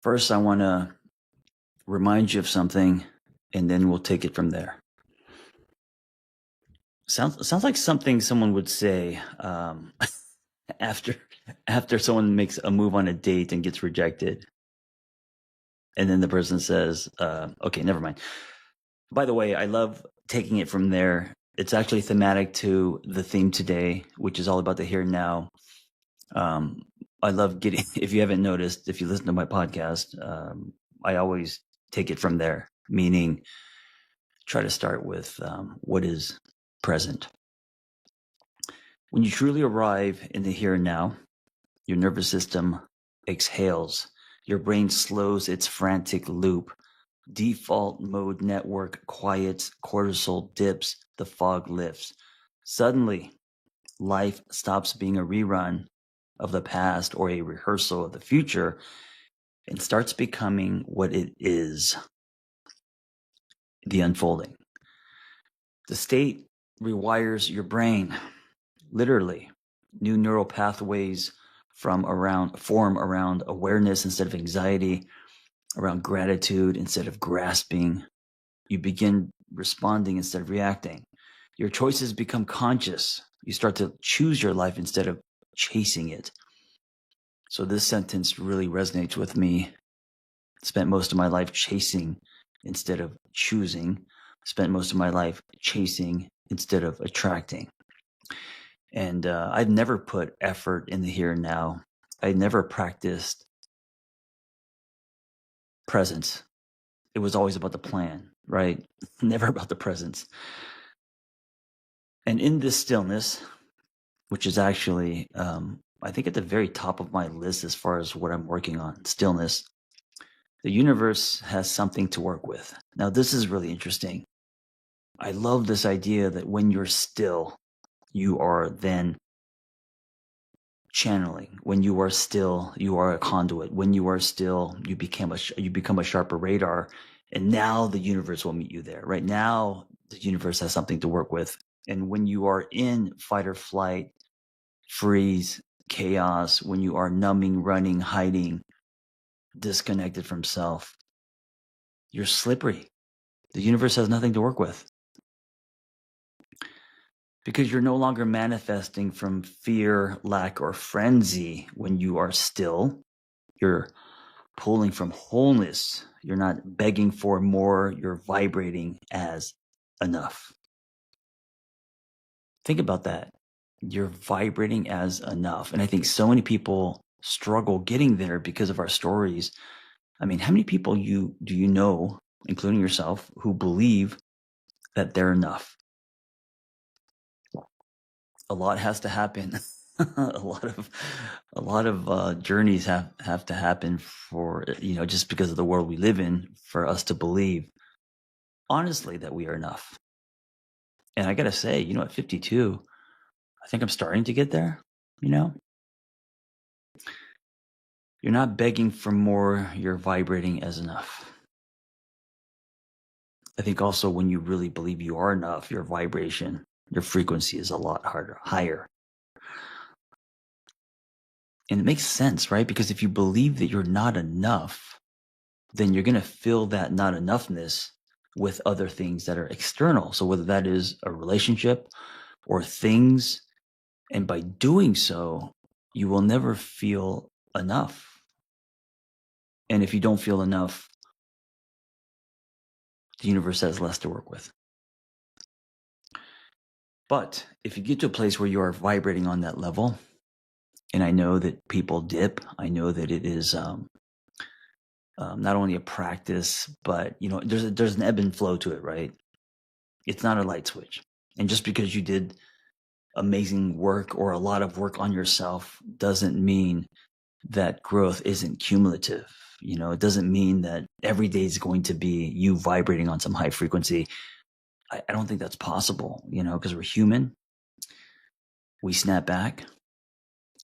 First, I want to remind you of something, and then we'll take it from there. Sounds like something someone would say after after someone makes a move on a date and gets rejected, and then the person says, "Okay, never mind." By the way, I love taking it from there. It's actually thematic to the theme today, which is all about the here and now. I love getting, if you haven't noticed, if you listen to my podcast, I always take it from there, meaning try to start with what is present. When you truly arrive in the here and now, your nervous system exhales, your brain slows its frantic loop, default mode network quiets, cortisol dips, the fog lifts. Suddenly, life stops being a rerun of the past or a rehearsal of the future and starts becoming what it is, the unfolding. The state rewires your brain, literally. New neural pathways form around awareness instead of anxiety, around gratitude instead of grasping. You begin responding instead of reacting. Your choices become conscious. You start to choose your life instead of chasing it. So this sentence really resonates with me. Spent most of my life chasing instead of choosing. Spent most of my life chasing instead of attracting. And I've never put effort in the here and now. I never practiced presence. It was always about the plan, right? Never about the presence. And in this stillness, which is actually, I think at the very top of my list as far as what I'm working on, stillness, the universe has something to work with. Now, this is really interesting. I love this idea that when you're still, you are then channeling. When you are still, you are a conduit. When you are still, you become a sharper radar. And now the universe will meet you there. Right now, the universe has something to work with. And when you are in fight or flight, freeze, chaos, when you are numbing, running, hiding, disconnected from self, you're slippery. The universe has nothing to work with. Because you're no longer manifesting from fear, lack, or frenzy when you are still. You're pulling from wholeness. You're not begging for more. You're vibrating as enough. Think about that. You're vibrating as enough. And I think so many people struggle getting there because of our stories. I mean, how many people do you know, including yourself, who believe that they're enough? A lot has to happen. a lot of journeys have to happen for, just because of the world we live in, for us to believe honestly that we are enough. And I gotta say, at 52, I think I'm starting to get there. You're not begging for more, you're vibrating as enough. I think also when you really believe you are enough, your vibration, your frequency is a lot higher. And it makes sense, right? Because if you believe that you're not enough, then you're going to fill that not enoughness with other things that are external. So whether that is a relationship or things, and by doing so, you will never feel enough. And if you don't feel enough, the universe has less to work with. But if you get to a place where you are vibrating on that level, and I know that people dip, I know that it is not only a practice, but there's an ebb and flow to it, right? It's not a light switch. And just because you did amazing work or a lot of work on yourself doesn't mean that growth isn't cumulative. It doesn't mean that every day is going to be you vibrating on some high frequency. I don't think that's possible, because we're human. We snap back,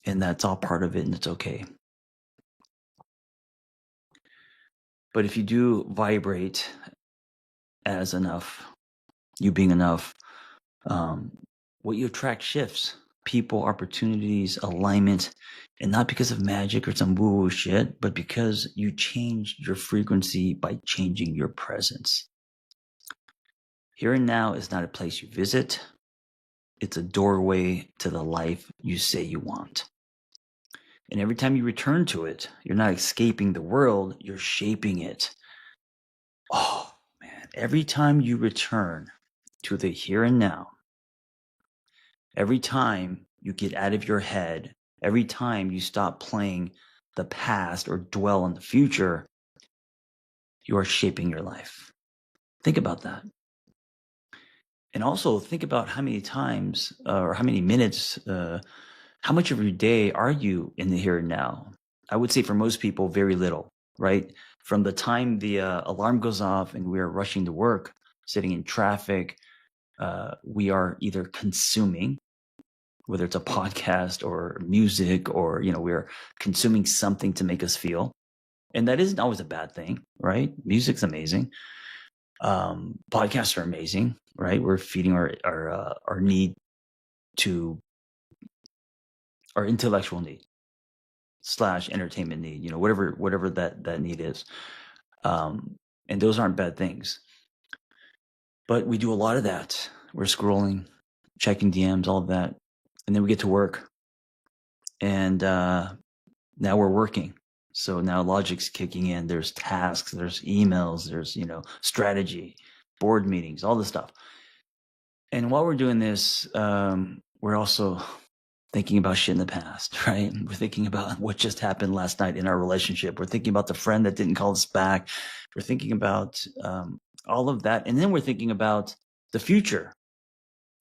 and that's all part of it, and it's okay. But if you do vibrate as enough, you being enough, what you attract shifts. people, opportunities, alignment, and not because of magic or some woo-woo shit, but because you changed your frequency by changing your presence. Here and now is not a place you visit. It's a doorway to the life you say you want. And every time you return to it, you're not escaping the world, you're shaping it. Oh, man. Every time you return to the here and now, every time you get out of your head, every time you stop playing the past or dwell on the future, you are shaping your life. Think about that. And also think about how many times or how many minutes, how much of your day are you in the here and now? I would say for most people, very little, right? From the time the alarm goes off and we're rushing to work, sitting in traffic, we are either consuming, whether it's a podcast or music, or we're consuming something to make us feel, and that isn't always a bad thing, right? Music's amazing. Podcasts are amazing, right? We're feeding our need to our intellectual need / entertainment need, whatever that need is. And those aren't bad things, but we do a lot of that. We're scrolling, checking DMs, all of that, and then we get to work, and now we're working. So now logic's kicking in. There's tasks, there's emails, there's strategy, board meetings, all this stuff. And while we're doing this, we're also thinking about shit in the past, right? We're thinking about what just happened last night in our relationship. We're thinking about the friend that didn't call us back. We're thinking about all of that. And then we're thinking about the future.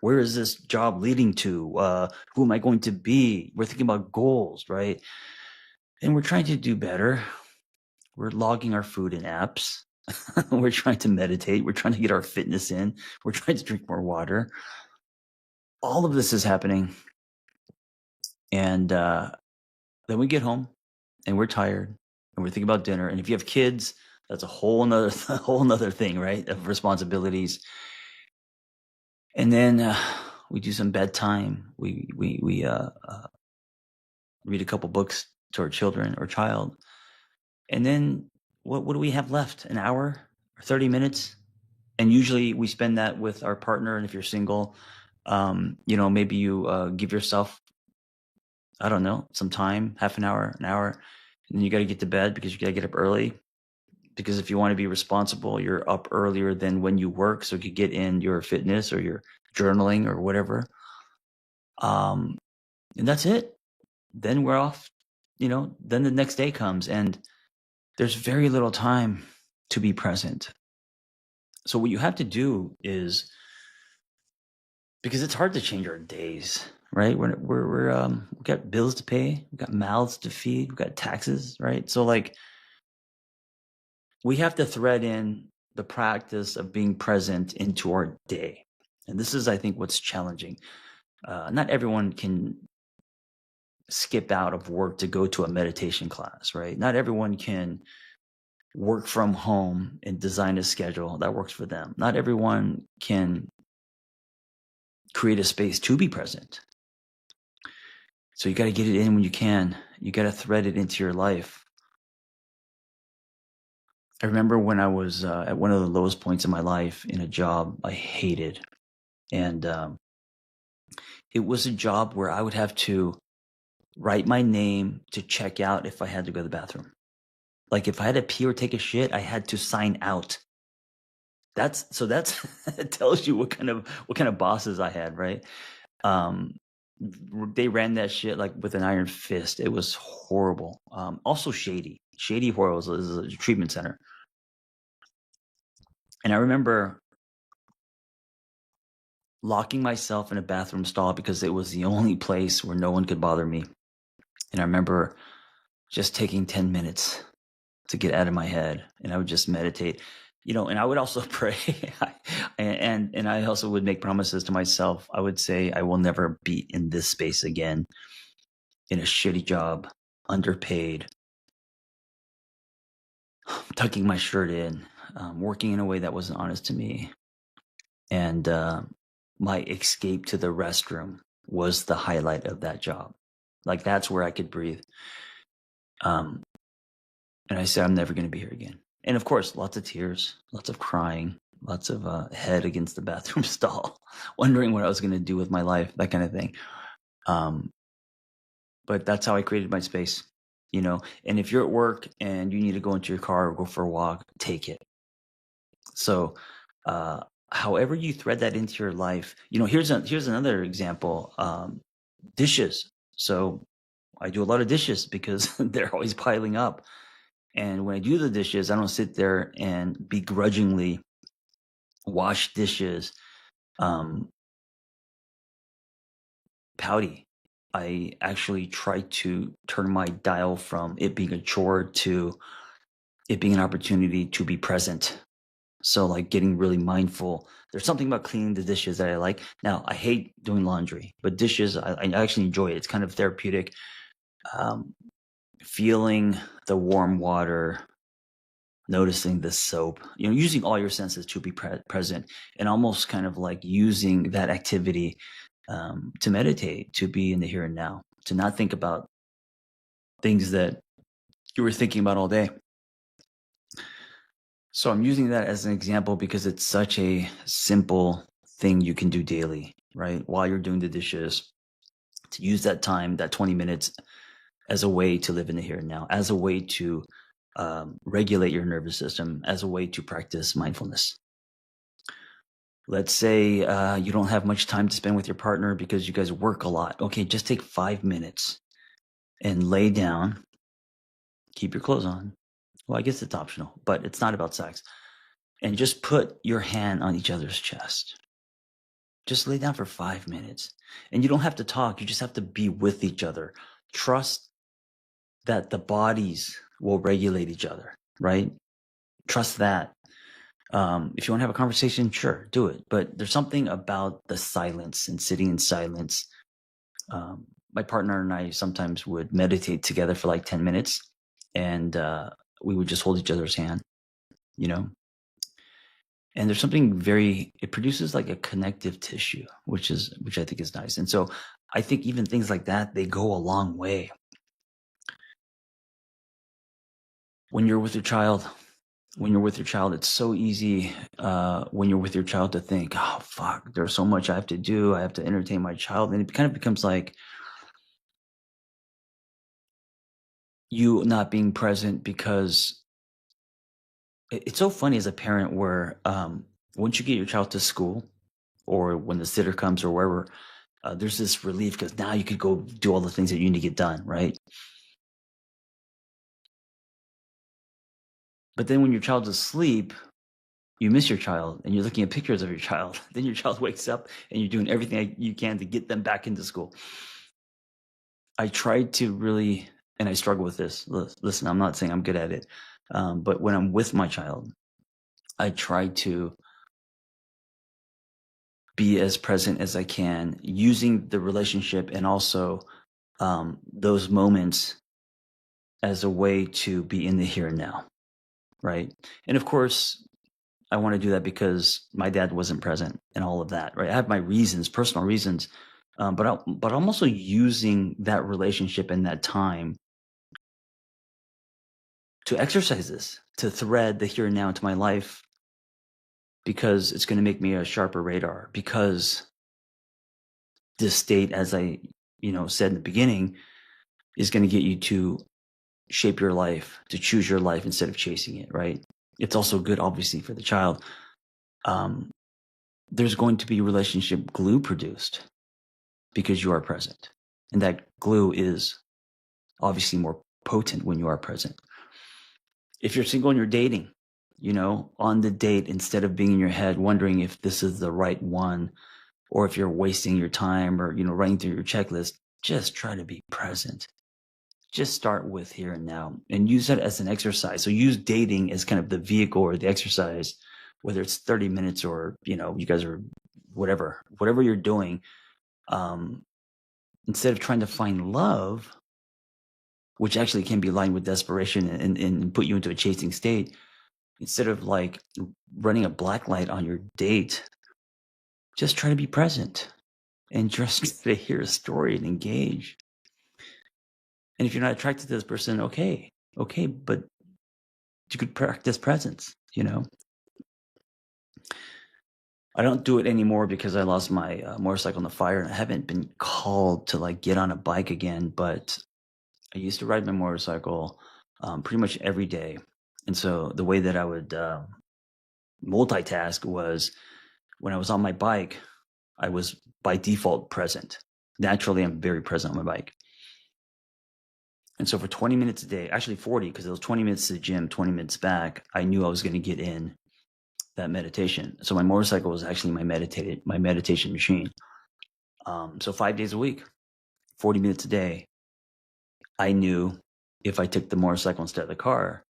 Where is this job leading to? Who am I going to be? We're thinking about goals, right? And we're trying to do better. We're logging our food in apps. We're trying to meditate. We're trying to get our fitness in. We're trying to drink more water. All of this is happening. And then we get home and we're tired and we're thinking about dinner. And if you have kids, that's a whole nother thing, right? Of responsibilities. And then we do some bedtime. We read a couple books to our children or child. And then what do we have left? An hour or 30 minutes? And usually we spend that with our partner. And if you're single, maybe you give yourself, I don't know, some time, half an hour, an hour, and then you got to get to bed because you got to get up early. Because if you want to be responsible, you're up earlier than when you work, so you could get in your fitness or your journaling or whatever. And that's it. Then we're off. Then the next day comes, and there's very little time to be present. So what you have to do is, because it's hard to change our days, right? We got bills to pay, we got mouths to feed, we got taxes, right? So we have to thread in the practice of being present into our day. And this is, I think, what's challenging. Not everyone can skip out of work to go to a meditation class, right? Not everyone can work from home and design a schedule that works for them. Not everyone can create a space to be present. So you got to get it in when you can. You got to thread it into your life. I remember when I was at one of the lowest points in my life in a job I hated. And it was a job where I would have to write my name to check out if I had to go to the bathroom. Like if I had to pee or take a shit, I had to sign out. That's it tells you what kind of bosses I had, right? They ran that shit like with an iron fist. It was horrible. Also Shady Horrors is a treatment center. And I remember locking myself in a bathroom stall because it was the only place where no one could bother me. And I remember just taking 10 minutes to get out of my head, and I would just meditate, and I would also pray. and I also would make promises to myself. I would say, I will never be in this space again, in a shitty job, underpaid, tucking my shirt in, working in a way that wasn't honest to me. And my escape to the restroom was the highlight of that job. Like, that's where I could breathe. And I said, I'm never going to be here again. And of course, lots of tears, lots of crying, lots of head against the bathroom stall, wondering what I was going to do with my life, that kind of thing. But that's how I created my space, and if you're at work and you need to go into your car or go for a walk, take it. So however you thread that into your life, here's another example. Dishes. So I do a lot of dishes because they're always piling up. And when I do the dishes, I don't sit there and begrudgingly wash dishes pouty. I actually try to turn my dial from it being a chore to it being an opportunity to be present. So like getting really mindful. There's something about cleaning the dishes that I like. Now, I hate doing laundry, but dishes, I actually enjoy it. It's kind of therapeutic. Feeling the warm water, noticing the soap, using all your senses to be present, and almost kind of like using that activity to meditate, to be in the here and now, to not think about things that you were thinking about all day. So I'm using that as an example because it's such a simple thing you can do daily, right? While you're doing the dishes, to use that time, that 20 minutes, as a way to live in the here and now, as a way to regulate your nervous system, as a way to practice mindfulness. Let's say you don't have much time to spend with your partner because you guys work a lot. Okay, just take 5 minutes and lay down, keep your clothes on. Well, I guess it's optional, but it's not about sex. And just put your hand on each other's chest. Just lay down for 5 minutes. And you don't have to talk. You just have to be with each other. Trust that the bodies will regulate each other, right? Trust that. If you want to have a conversation, sure, do it. But there's something about the silence and sitting in silence. My partner and I sometimes would meditate together for like 10 minutes, and we would just hold each other's hand, and there's something it produces like a connective tissue, which I think is nice. And so I think even things like that, they go a long way. When you're with your child, it's so easy when you're with your child to think, oh, fuck, there's so much I have to do. I have to entertain my child. And it kind of becomes like you not being present, because it's so funny as a parent where once you get your child to school, or when the sitter comes, or wherever, there's this relief because now you could go do all the things that you need to get done, right? But then when your child's asleep, you miss your child and you're looking at pictures of your child. Then your child wakes up and you're doing everything you can to get them back into school. I tried to really, and I struggle with this. Listen, I'm not saying I'm good at it. But when I'm with my child, I try to be as present as I can, using the relationship and also those moments as a way to be in the here and now, right? And of course, I want to do that because my dad wasn't present and all of that, right? I have my reasons, personal reasons, but I'm also using that relationship and that time to exercise this, to thread the here and now into my life, because it's going to make me a sharper radar. Because this state, as I said in the beginning, is going to get you to shape your life, to choose your life instead of chasing it, right? It's also good, obviously, for the child. There's going to be relationship glue produced because you are present. And that glue is obviously more potent when you are present. If you're single and you're dating, on the date, instead of being in your head wondering if this is the right one, or if you're wasting your time, or, running through your checklist, just try to be present. Just start with here and now and use that as an exercise. So use dating as kind of the vehicle or the exercise, whether it's 30 minutes or, you guys are whatever you're doing. Instead of trying to find love, which actually can be aligned with desperation and put you into a chasing state, instead of like running a black light on your date, just try to be present. and just to hear a story and engage. And if you're not attracted to this person, okay, but you could practice presence, I don't do it anymore because I lost my motorcycle in the fire, and I haven't been called to like get on a bike again. But I used to ride my motorcycle pretty much every day, and so the way that I would multitask was when I was on my bike, I was by default present. Naturally, I'm very present on my bike. And so for 20 minutes a day, actually 40, because it was 20 minutes to the gym, 20 minutes back, I knew I was going to get in that meditation. So my motorcycle was actually my meditation machine. So 5 days a week, 40 minutes a day, I knew if I took the motorcycle instead of the car,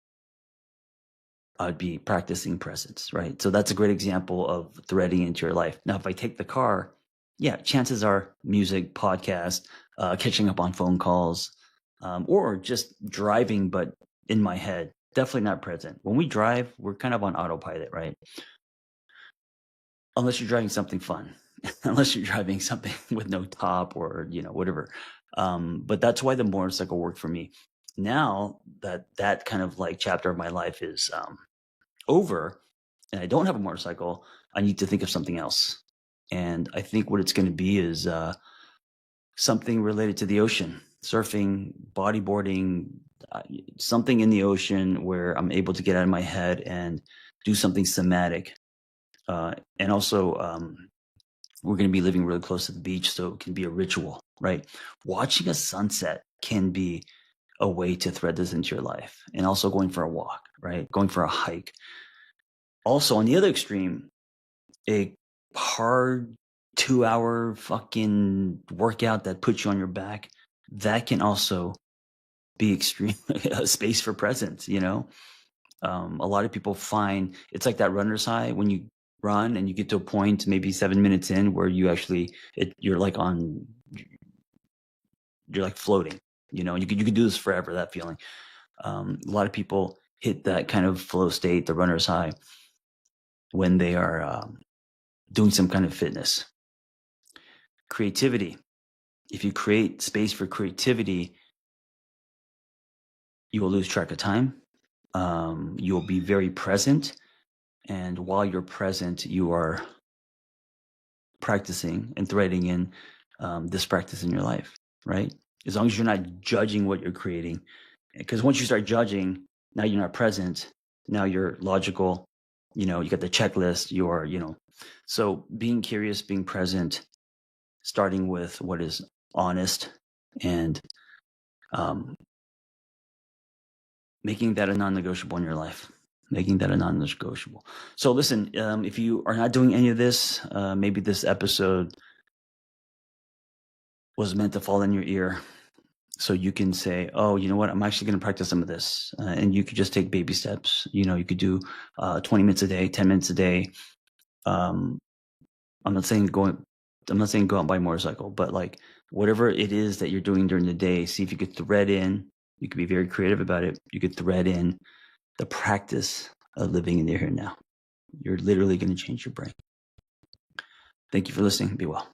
I'd be practicing presence, right? So that's a great example of threading into your life. Now, if I take the car, yeah, chances are music, podcast, catching up on phone calls, or just driving, but in my head, definitely not present. When we drive, we're kind of on autopilot, right? Unless you're driving something fun, unless you're driving something with no top or, whatever. But that's why the motorcycle worked for me. Now that kind of like chapter of my life is over and I don't have a motorcycle, I need to think of something else. And I think what it's going to be is something related to the ocean, surfing, bodyboarding, something in the ocean where I'm able to get out of my head and do something somatic. And also, we're going to be living really close to the beach, so it can be a ritual, right? Watching a sunset can be a way to thread this into your life. And also going for a walk, right? Going for a hike. Also, on the other extreme, a hard 2-hour fucking workout that puts you on your back, that can also be extreme a space for presence, a lot of people find it's like that runner's high when you run and you get to a point maybe 7 minutes in where you actually you're like floating, and you could do this forever, that feeling. A lot of people hit that kind of flow state, the runner's high, when they are doing some kind of fitness. Creativity. If you create space for creativity, you will lose track of time. You will be very present. And while you're present, you are practicing and threading in this practice in your life, right? As long as you're not judging what you're creating. Because once you start judging, now you're not present. Now you're logical. You got the checklist. So being curious, being present, starting with what is honest, and making that a non-negotiable in your life. Making that a non-negotiable. So listen, if you are not doing any of this, maybe this episode was meant to fall in your ear. So you can say, oh, you know what? I'm actually going to practice some of this. And you could just take baby steps. You could do 20 minutes a day, 10 minutes a day. I'm not saying go out and buy a motorcycle, but like whatever it is that you're doing during the day, see if you could thread in. You could be very creative about it. You could thread in the practice of living in the here and now. You're literally going to change your brain. Thank you for listening. Be well.